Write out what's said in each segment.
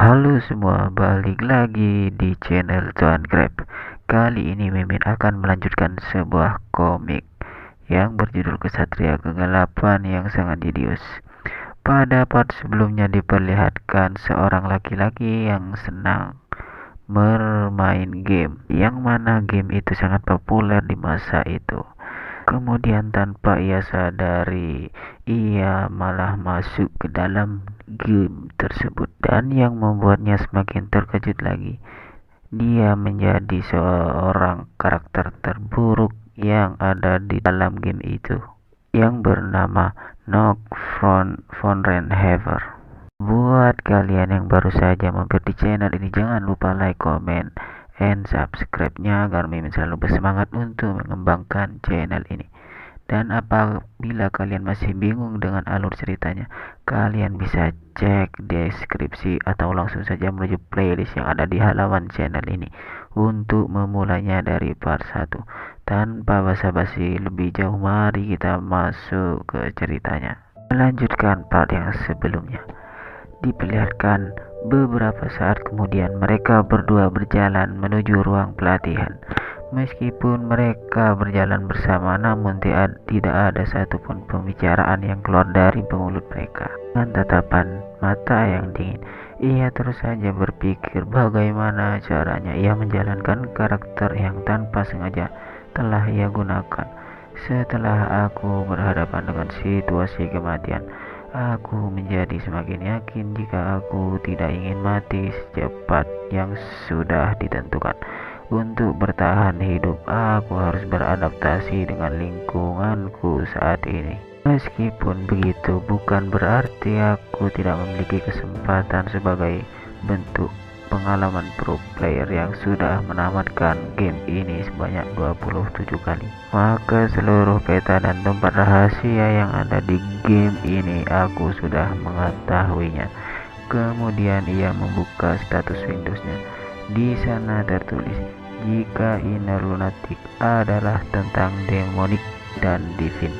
Halo semua, balik lagi di channel Cuan Grab. Kali ini Mimin akan melanjutkan sebuah komik yang berjudul Kesatria Kegelapan yang sangat jenius. Pada part sebelumnya diperlihatkan seorang laki-laki yang senang bermain game, yang mana game itu sangat populer di masa itu. Kemudian tanpa ia sadari, ia malah masuk ke dalam game tersebut. Dan yang membuatnya semakin terkejut lagi, dia menjadi seorang karakter terburuk yang ada di dalam game itu, yang bernama Nock von Renhaver. Buat kalian yang baru saja mampir di channel ini, jangan lupa like, comment, and subscribe-nya agar Mimin selalu bersemangat untuk mengembangkan channel ini. Dan apabila kalian masih bingung dengan alur ceritanya, kalian bisa cek deskripsi atau langsung saja menuju playlist yang ada di halaman channel ini untuk memulainya dari part 1. Tanpa basa-basi lebih jauh, mari kita masuk ke ceritanya. Melanjutkan part yang sebelumnya, diperlihatkan beberapa saat kemudian mereka berdua berjalan menuju ruang pelatihan. Meskipun mereka berjalan bersama, namun tidak ada satupun pembicaraan yang keluar dari mulut mereka. Dengan tatapan mata yang dingin, ia terus saja berpikir bagaimana caranya ia menjalankan karakter yang tanpa sengaja telah ia gunakan. Setelah aku berhadapan dengan situasi kematian, aku menjadi semakin yakin jika aku tidak ingin mati secepat yang sudah ditentukan. Untuk bertahan hidup, aku harus beradaptasi dengan lingkunganku saat ini. Meskipun begitu, bukan berarti aku tidak memiliki kesempatan sebagai bentuk pengalaman pro player yang sudah menamatkan game ini sebanyak 27 kali. Maka seluruh peta dan tempat rahasia yang ada di game ini aku sudah mengetahuinya. Kemudian ia membuka status Windows-nya. Di sana tertulis, jika Inner Lunatic adalah tentang demonik dan divine.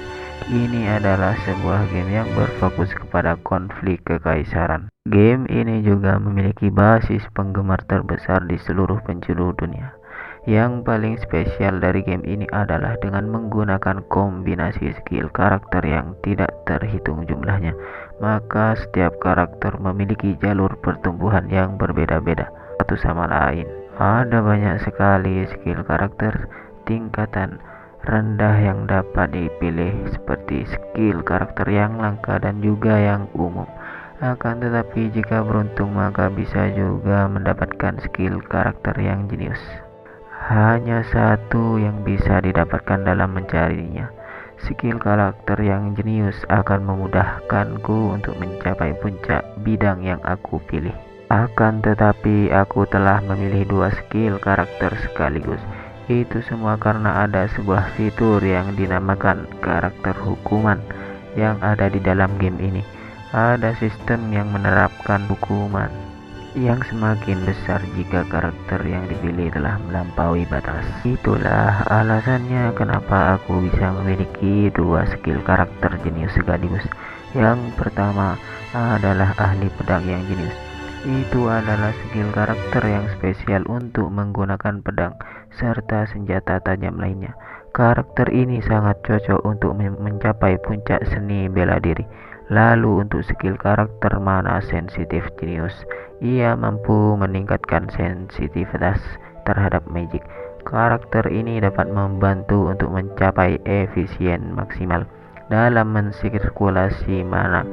Ini adalah sebuah game yang berfokus kepada konflik kekaisaran. Game ini juga memiliki basis penggemar terbesar di seluruh penjuru dunia. Yang paling spesial dari game ini adalah dengan menggunakan kombinasi skill karakter yang tidak terhitung jumlahnya, maka setiap karakter memiliki jalur pertumbuhan yang berbeda-beda satu sama lain. Ada banyak sekali skill karakter tingkatan rendah yang dapat dipilih, seperti skill karakter yang langka dan juga yang umum. Akan tetapi jika beruntung, maka bisa juga mendapatkan skill karakter yang jenius. Hanya satu yang bisa didapatkan dalam mencarinya. Skill karakter yang jenius akan memudahkanku untuk mencapai puncak bidang yang aku pilih. Akan tetapi aku telah memilih dua skill karakter sekaligus. Itu semua karena ada sebuah fitur yang dinamakan karakter hukuman yang ada di dalam game ini. Ada sistem yang menerapkan hukuman yang semakin besar jika karakter yang dipilih telah melampaui batas. Itulah alasannya kenapa aku bisa memiliki dua skill karakter jenius sekaligus. Yang pertama adalah ahli pedang yang jenius. Itu adalah skill karakter yang spesial untuk menggunakan pedang serta senjata tajam lainnya. Karakter ini sangat cocok untuk mencapai puncak seni bela diri. Lalu untuk skill karakter mana sensitif jenius, ia mampu meningkatkan sensitivitas terhadap magic. Karakter ini dapat membantu untuk mencapai efisien maksimal dalam mensirkulasi mana.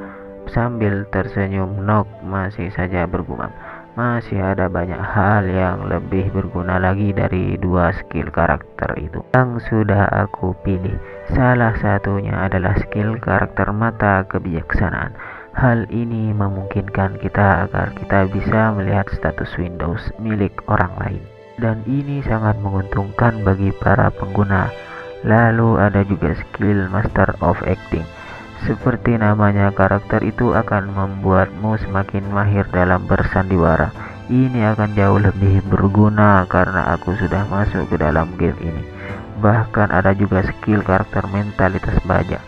Sambil tersenyum, Nock masih saja bergumam, masih ada banyak hal yang lebih berguna lagi dari dua skill karakter itu yang sudah aku pilih. Salah satunya adalah skill karakter mata kebijaksanaan. Hal ini memungkinkan kita agar kita bisa melihat status Windows milik orang lain, dan ini sangat menguntungkan bagi para pengguna. Lalu ada juga skill Master of Acting. Seperti namanya, karakter itu akan membuatmu semakin mahir dalam bersandiwara. Ini akan jauh lebih berguna karena aku sudah masuk ke dalam game ini. Bahkan ada juga skill karakter mentalitas baja.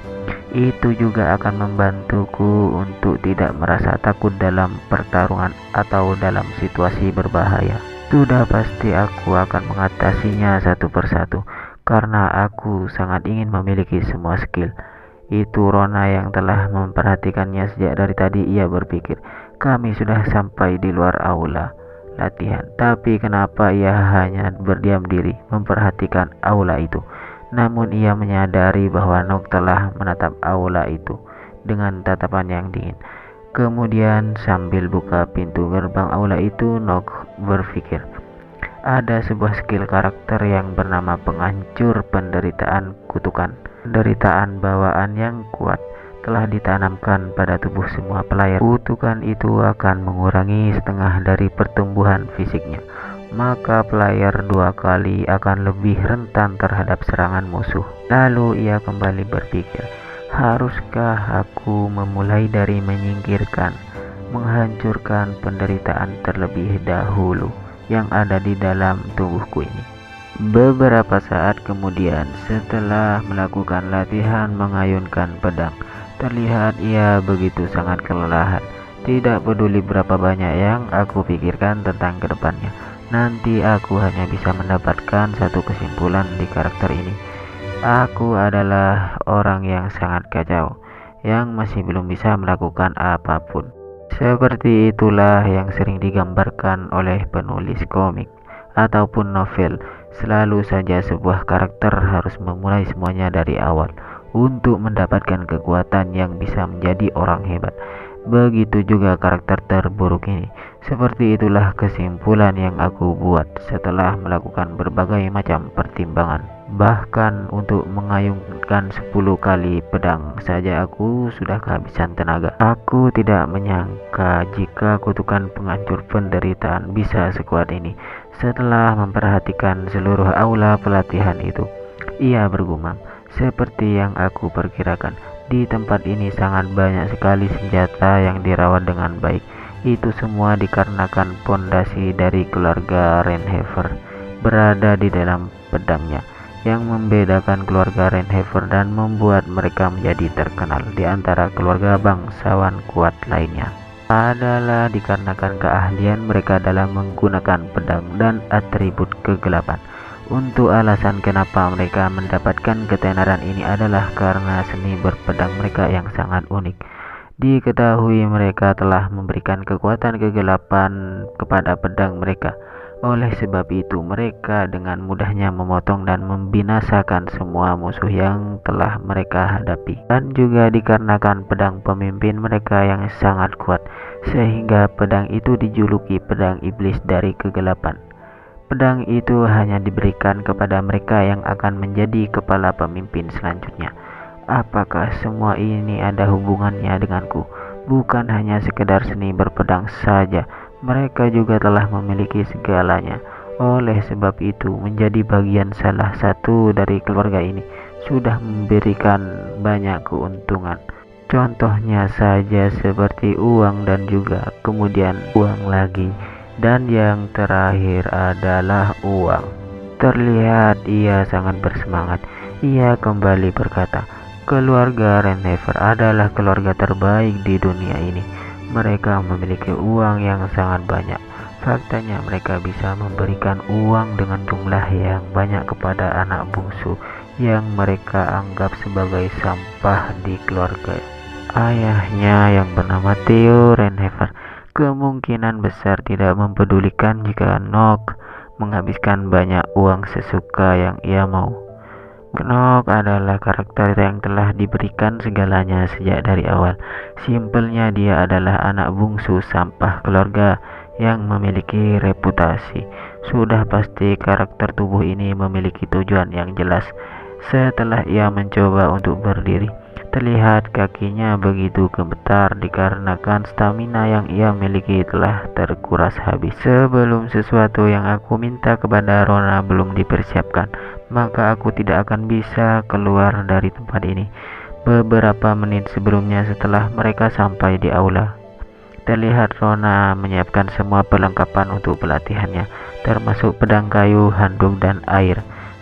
Itu juga akan membantuku untuk tidak merasa takut dalam pertarungan atau dalam situasi berbahaya. Sudah pasti aku akan mengatasinya satu persatu, karena aku sangat ingin memiliki semua skill. Itu Rona yang telah memperhatikannya sejak dari tadi. Ia berpikir, kami sudah sampai di luar aula latihan. Tapi kenapa ia hanya berdiam diri memperhatikan aula itu? Namun ia menyadari bahwa Nok telah menatap aula itu dengan tatapan yang dingin. Kemudian sambil buka pintu gerbang aula itu, Nok berpikir, ada sebuah skill karakter yang bernama penghancur penderitaan kutukan. Penderitaan bawaan yang kuat telah ditanamkan pada tubuh semua player. Kutukan itu akan mengurangi setengah dari pertumbuhan fisiknya, maka player 2 kali akan lebih rentan terhadap serangan musuh. Lalu ia kembali berpikir, haruskah aku memulai dari menyingkirkan, menghancurkan penderitaan terlebih dahulu yang ada di dalam tubuhku ini? Beberapa saat kemudian, setelah melakukan latihan mengayunkan pedang, terlihat ia begitu sangat kelelahan. Tidak peduli berapa banyak yang aku pikirkan tentang kedepannya, nanti aku hanya bisa mendapatkan satu kesimpulan di karakter ini. Aku adalah orang yang sangat kacau, yang masih belum bisa melakukan apapun. Seperti itulah yang sering digambarkan oleh penulis komik ataupun novel. Selalu saja sebuah karakter harus memulai semuanya dari awal untuk mendapatkan kekuatan yang bisa menjadi orang hebat. Begitu juga karakter terburuk ini. Seperti itulah kesimpulan yang aku buat setelah melakukan berbagai macam pertimbangan. Bahkan untuk mengayunkan 10 kali pedang saja aku sudah kehabisan tenaga. Aku tidak menyangka jika kutukan penghancur penderitaan bisa sekuat ini. Setelah memperhatikan seluruh aula pelatihan itu, ia bergumam, seperti yang aku perkirakan, di tempat ini sangat banyak sekali senjata yang dirawat dengan baik. Itu semua dikarenakan pondasi dari keluarga Rainhaver berada di dalam pedangnya. Yang membedakan keluarga Rainhaver dan membuat mereka menjadi terkenal di antara keluarga bangsawan kuat lainnya adalah dikarenakan keahlian mereka dalam menggunakan pedang dan atribut kegelapan. Untuk alasan kenapa mereka mendapatkan ketenaran ini adalah karena seni berpedang mereka yang sangat unik. Diketahui mereka telah memberikan kekuatan kegelapan kepada pedang mereka. Oleh sebab itu mereka dengan mudahnya memotong dan membinasakan semua musuh yang telah mereka hadapi. Dan juga dikarenakan pedang pemimpin mereka yang sangat kuat, sehingga pedang itu dijuluki pedang iblis dari kegelapan. Pedang itu hanya diberikan kepada mereka yang akan menjadi kepala pemimpin selanjutnya. Apakah semua ini ada hubungannya denganku? Bukan hanya sekedar seni berpedang saja, mereka juga telah memiliki segalanya. Oleh sebab itu, menjadi bagian salah satu dari keluarga ini sudah memberikan banyak keuntungan. Contohnya saja seperti uang dan juga kemudian uang lagi. Dan yang terakhir adalah uang. Terlihat ia sangat bersemangat. Ia kembali berkata, keluarga Rainhaver adalah keluarga terbaik di dunia ini. Mereka memiliki uang yang sangat banyak. Faktanya mereka bisa memberikan uang dengan jumlah yang banyak kepada anak bungsu yang mereka anggap sebagai sampah di keluarga. Ayahnya yang bernama Theo Rainhaver kemungkinan besar tidak mempedulikan jika Nok menghabiskan banyak uang sesuka yang ia mau. Nok adalah karakter yang telah diberikan segalanya sejak dari awal. Simpelnya dia adalah anak bungsu sampah keluarga yang memiliki reputasi. Sudah pasti karakter tubuh ini memiliki tujuan yang jelas. Setelah ia mencoba untuk berdiri, terlihat kakinya begitu gemetar dikarenakan stamina yang ia miliki telah terkuras habis. Sebelum sesuatu yang aku minta kepada Rona belum dipersiapkan, maka aku tidak akan bisa keluar dari tempat ini. Beberapa menit sebelumnya setelah mereka sampai di aula, terlihat Rona menyiapkan semua perlengkapan untuk pelatihannya, termasuk pedang kayu, handuk, dan air.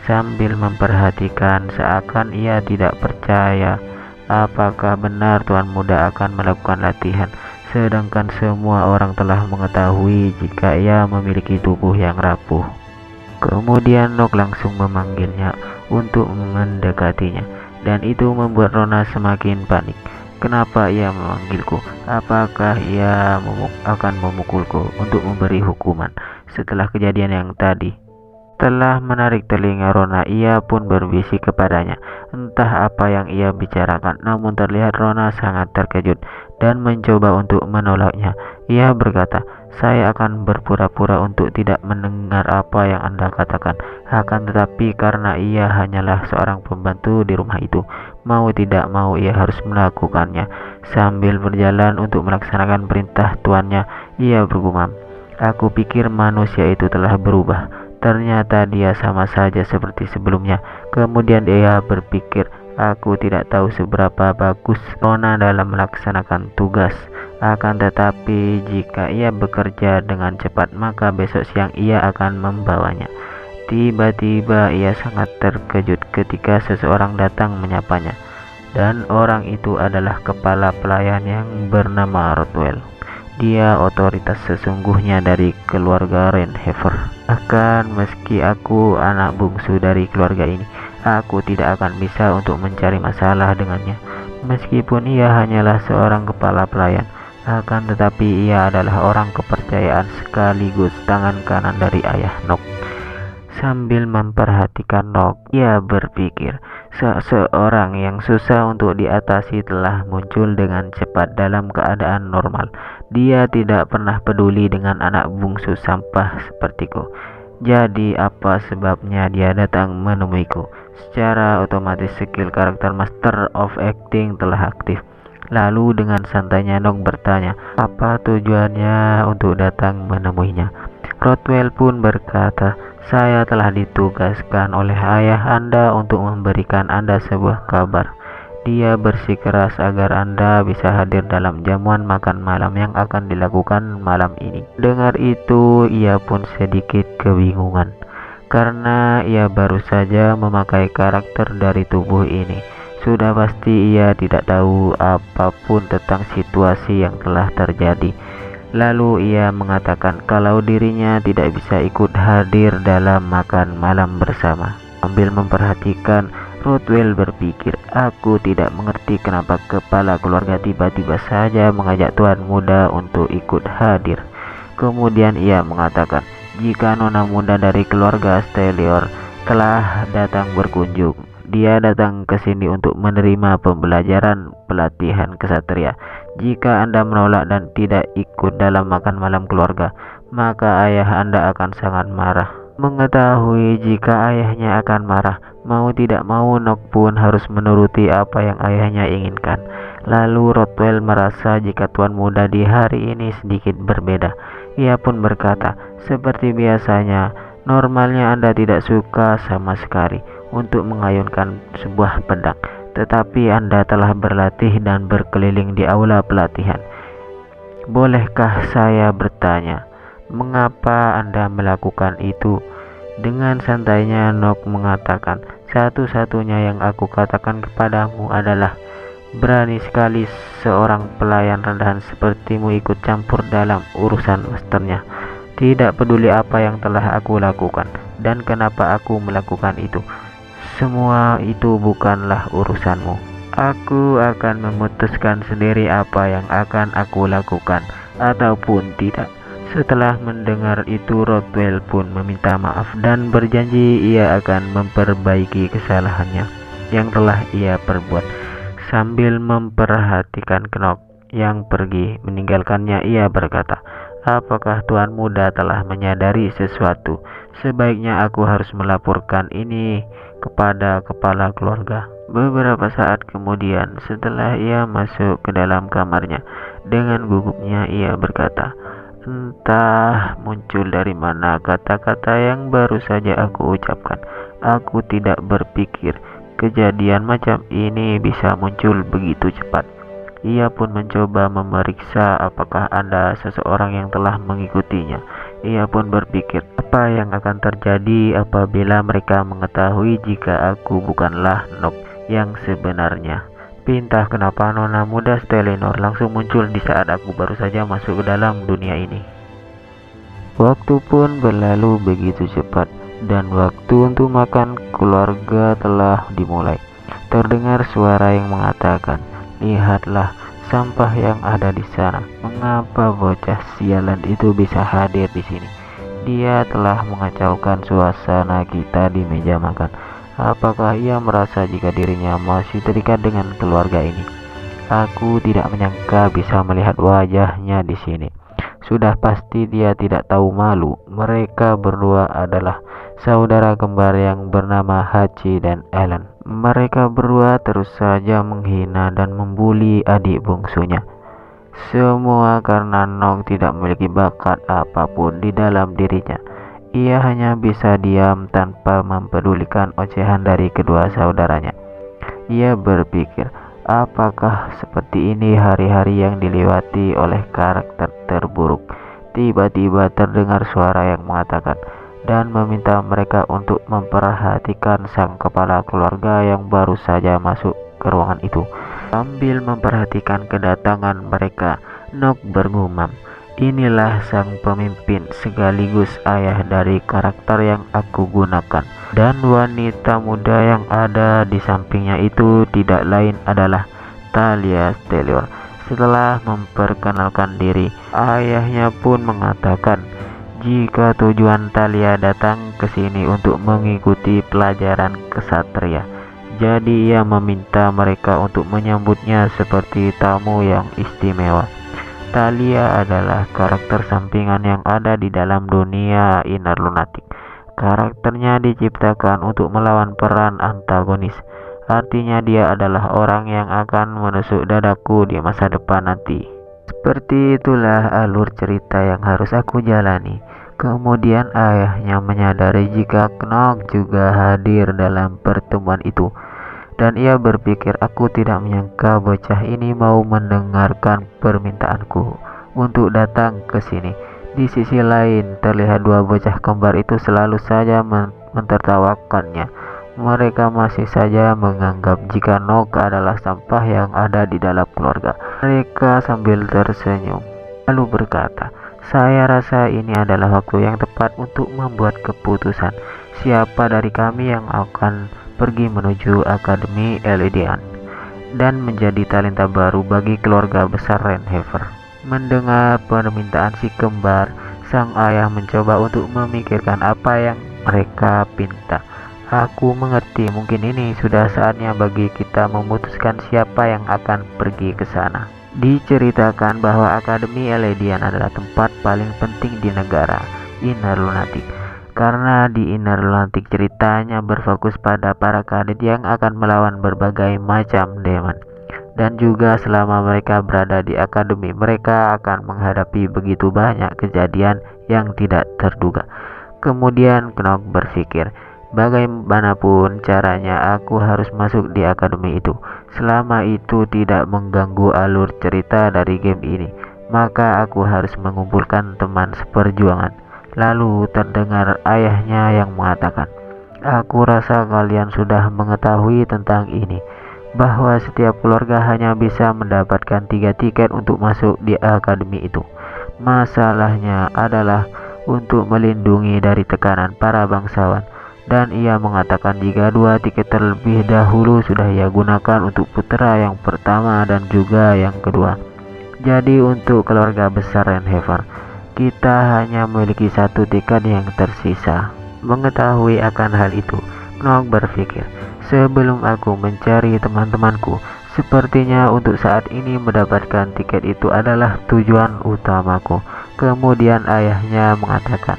Sambil memperhatikan seakan ia tidak percaya Apakah benar Tuan Muda akan melakukan latihan, sedangkan semua orang telah mengetahui jika ia memiliki tubuh yang rapuh? Kemudian Nok langsung memanggilnya untuk mendekatinya, dan itu membuat Rona semakin panik. Kenapa ia memanggilku? Apakah ia akan memukulku untuk memberi hukuman setelah kejadian yang tadi? Setelah menarik telinga Rona, ia pun berbisik kepadanya. Entah apa yang ia bicarakan, namun terlihat Rona sangat terkejut dan mencoba untuk menolaknya. Ia berkata, "Saya akan berpura-pura untuk tidak mendengar apa yang Anda katakan. Akan tetapi karena ia hanyalah seorang pembantu di rumah itu, mau tidak mau ia harus melakukannya." Sambil berjalan untuk melaksanakan perintah tuannya, ia bergumam, "Aku pikir manusia itu telah berubah. Ternyata dia sama saja seperti sebelumnya." Kemudian dia berpikir, aku tidak tahu seberapa bagus Rona dalam melaksanakan tugas. Akan tetapi jika ia bekerja dengan cepat, maka besok siang ia akan membawanya. Tiba-tiba ia sangat terkejut ketika seseorang datang menyapanya. Dan orang itu adalah kepala pelayan yang bernama Rothwell. Dia otoritas sesungguhnya dari keluarga Rainhaver. Meski aku anak bungsu dari keluarga ini, aku tidak akan bisa untuk mencari masalah dengannya. Meskipun ia hanyalah seorang kepala pelayan, akan tetapi ia adalah orang kepercayaan sekaligus tangan kanan dari ayah Nok. Sambil memperhatikan Nok, ia berpikir, seseorang yang susah untuk diatasi telah muncul dengan cepat dalam keadaan normal. Dia tidak pernah peduli dengan anak bungsu sampah sepertiku. Jadi apa sebabnya dia datang menemuiku? Secara otomatis skill karakter Master of Acting telah aktif. Lalu dengan santainya Nok bertanya, apa tujuannya untuk datang menemuinya? Rothwell pun berkata, "Saya telah ditugaskan oleh ayah Anda untuk memberikan Anda sebuah kabar. Dia bersikeras agar Anda bisa hadir dalam jamuan makan malam yang akan dilakukan malam ini." Dengar itu, ia pun sedikit kebingungan, karena ia baru saja memakai karakter dari tubuh ini. Sudah pasti ia tidak tahu apapun tentang situasi yang telah terjadi. Lalu ia mengatakan kalau dirinya tidak bisa ikut hadir dalam makan malam bersama. Sambil memperhatikan, Rothwell berpikir, aku tidak mengerti kenapa kepala keluarga tiba-tiba saja mengajak tuan muda untuk ikut hadir. Kemudian ia mengatakan, jika nona muda dari keluarga Stelior telah datang berkunjung, dia datang ke sini untuk menerima pembelajaran pelatihan kesatria. Jika Anda menolak dan tidak ikut dalam makan malam keluarga, maka ayah Anda akan sangat marah. Mengetahui jika ayahnya akan marah, mau tidak mau Nok pun harus menuruti apa yang ayahnya inginkan. Lalu Rothwell merasa jika tuan muda di hari ini sedikit berbeda. Ia pun berkata, seperti biasanya, normalnya Anda tidak suka sama sekali untuk mengayunkan sebuah pedang, tetapi Anda telah berlatih dan berkeliling di aula pelatihan. Bolehkah saya bertanya, mengapa Anda melakukan itu? Dengan santainya Nok mengatakan, satu-satunya yang aku katakan kepadamu adalah, berani sekali seorang pelayan rendahan sepertimu ikut campur dalam urusan masternya. Tidak peduli apa yang telah aku lakukan dan kenapa aku melakukan itu. Semua itu bukanlah urusanmu. Aku akan memutuskan sendiri apa yang akan aku lakukan ataupun tidak. Setelah mendengar itu, Rothwell pun meminta maaf dan berjanji ia akan memperbaiki kesalahannya yang telah ia perbuat. Sambil memperhatikan Knock yang pergi meninggalkannya, ia berkata, apakah tuan muda telah menyadari sesuatu? Sebaiknya aku harus melaporkan ini kepada kepala keluarga. Beberapa saat kemudian, setelah ia masuk ke dalam kamarnya, dengan gugupnya ia berkata, entah muncul dari mana kata-kata yang baru saja aku ucapkan. Aku tidak berpikir kejadian macam ini bisa muncul begitu cepat. Ia pun mencoba memeriksa apakah ada seseorang yang telah mengikutinya. Ia pun berpikir, apa yang akan terjadi apabila mereka mengetahui jika aku bukanlah Nok yang sebenarnya. Tapi entah kenapa nona muda Stelenor langsung muncul di saat aku baru saja masuk ke dalam dunia ini. Waktu pun berlalu begitu cepat, dan waktu untuk makan keluarga telah dimulai. Terdengar suara yang mengatakan, "Lihatlah sampah yang ada di sana. Mengapa bocah sialan itu bisa hadir di sini? Dia telah mengacaukan suasana kita di meja makan. Apakah ia merasa jika dirinya masih terikat dengan keluarga ini? Aku tidak menyangka bisa melihat wajahnya di sini. Sudah pasti dia tidak tahu malu. Mereka berdua adalah saudara kembar yang bernama Hachi dan Ellen. Mereka berdua terus saja menghina dan membuli adik bungsunya. Semua karena Nog tidak memiliki bakat apapun di dalam dirinya. Ia hanya bisa diam tanpa mempedulikan ocehan dari kedua saudaranya. Ia berpikir, apakah seperti ini hari-hari yang dilewati oleh karakter terburuk? Tiba-tiba terdengar suara yang mengatakan dan meminta mereka untuk memperhatikan sang kepala keluarga yang baru saja masuk ke ruangan itu. Sambil memperhatikan kedatangan mereka, Nog bergumam, "Inilah sang pemimpin sekaligus ayah dari karakter yang aku gunakan." Dan wanita muda yang ada di sampingnya itu tidak lain adalah Thalia Stelenor. Setelah memperkenalkan diri, ayahnya pun mengatakan jika tujuan Thalia datang ke sini untuk mengikuti pelajaran kesatria, jadi ia meminta mereka untuk menyambutnya seperti tamu yang istimewa. Thalia adalah karakter sampingan yang ada di dalam dunia Inner Lunatic. Karakternya diciptakan untuk melawan peran antagonis. Artinya dia adalah orang yang akan menusuk dadaku di masa depan nanti. Seperti itulah alur cerita yang harus aku jalani. Kemudian ayahnya menyadari jika Nog juga hadir dalam pertemuan itu. Dan ia berpikir aku tidak menyangka bocah ini mau mendengarkan permintaanku untuk datang ke sini. Di sisi lain, terlihat dua bocah kembar itu selalu saja mentertawakannya. Mereka masih saja menganggap jika Nog adalah sampah yang ada di dalam keluarga. Mereka sambil tersenyum, lalu berkata, "Saya rasa ini adalah waktu yang tepat untuk membuat keputusan. Siapa dari kami yang akan pergi menuju Akademi Eledian dan menjadi talenta baru bagi keluarga besar Rainhaven?" Mendengar permintaan si kembar, sang ayah mencoba untuk memikirkan apa yang mereka pinta. "Aku mengerti, mungkin ini sudah saatnya bagi kita memutuskan siapa yang akan pergi ke sana." Diceritakan bahwa Akademi Eledian adalah tempat paling penting di negara Inner Lunatic. Karena di Inner Lunatic ceritanya berfokus pada para kadet yang akan melawan berbagai macam demon. Dan juga selama mereka berada di akademi, mereka akan menghadapi begitu banyak kejadian yang tidak terduga. Kemudian Nog berpikir, bagaimanapun caranya aku harus masuk di akademi itu. Selama itu tidak mengganggu alur cerita dari game ini, maka aku harus mengumpulkan teman seperjuangan. Lalu terdengar ayahnya yang mengatakan, "Aku rasa kalian sudah mengetahui tentang ini, bahwa setiap keluarga hanya bisa mendapatkan 3 tiket untuk masuk di akademi itu. Masalahnya adalah untuk melindungi dari tekanan para bangsawan." Dan ia mengatakan jika 2 tiket terlebih dahulu sudah ia gunakan untuk putra yang pertama dan juga yang kedua. Jadi untuk keluarga besar Rainhaven, kita hanya memiliki 1 tiket yang tersisa. Mengetahui akan hal itu, Nog berpikir, sebelum aku mencari teman-temanku, sepertinya untuk saat ini mendapatkan tiket itu adalah tujuan utamaku. Kemudian ayahnya mengatakan,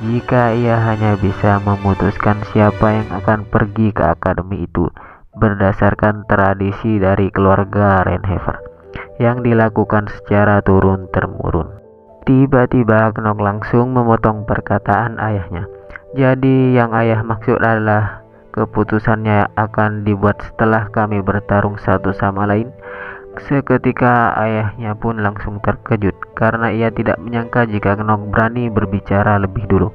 jika ia hanya bisa memutuskan siapa yang akan pergi ke akademi itu berdasarkan tradisi dari keluarga Rainhaven yang dilakukan secara turun-temurun. Tiba-tiba Nog langsung memotong perkataan ayahnya. Jadi yang ayah maksud adalah keputusannya akan dibuat setelah kami bertarung satu sama lain. Seketika ayahnya pun langsung terkejut karena ia tidak menyangka jika Nog berani berbicara lebih dulu.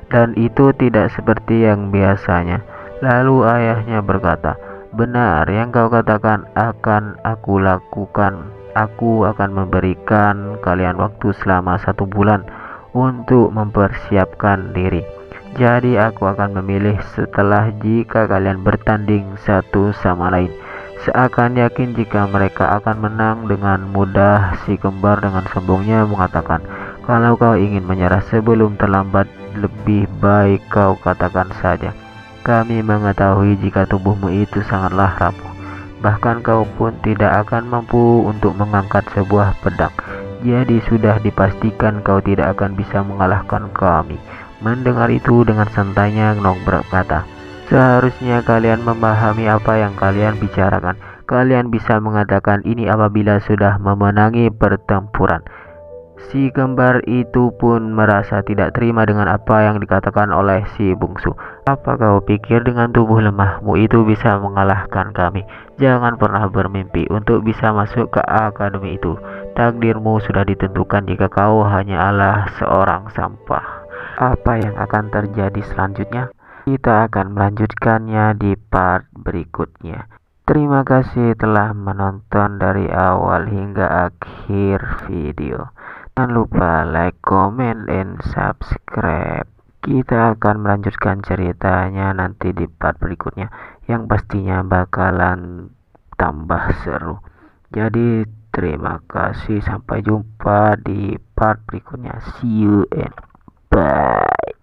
Dan itu tidak seperti yang biasanya. Lalu ayahnya berkata, Benar yang kau katakan akan aku lakukan. Aku akan memberikan kalian waktu selama 1 bulan untuk mempersiapkan diri. Jadi aku akan memilih setelah jika kalian bertanding satu sama lain. Seakan yakin jika mereka akan menang dengan mudah, si kembar dengan sombongnya mengatakan, kalau kau ingin menyerah sebelum terlambat, lebih baik kau katakan saja. Kami mengetahui jika tubuhmu itu sangatlah rapuh. Bahkan kau pun tidak akan mampu untuk mengangkat sebuah pedang. Jadi sudah dipastikan kau tidak akan bisa mengalahkan kami. Mendengar itu dengan santainya Gnong berkata, seharusnya kalian memahami apa yang kalian bicarakan. Kalian bisa mengatakan ini apabila sudah memenangi pertempuran. Si kembar itu pun merasa tidak terima dengan apa yang dikatakan oleh si bungsu. Apa kau pikir dengan tubuh lemahmu itu bisa mengalahkan kami? Jangan pernah bermimpi untuk bisa masuk ke akademi itu. Takdirmu sudah ditentukan jika kau hanyalah seorang sampah. Apa yang akan terjadi selanjutnya? Kita akan melanjutkannya di part berikutnya. Terima kasih telah menonton dari awal hingga akhir video. Jangan lupa like, comment, and subscribe. Kita akan melanjutkan ceritanya nanti di part berikutnya, yang pastinya bakalan tambah seru. Jadi terima kasih, sampai jumpa di part berikutnya. See you and bye.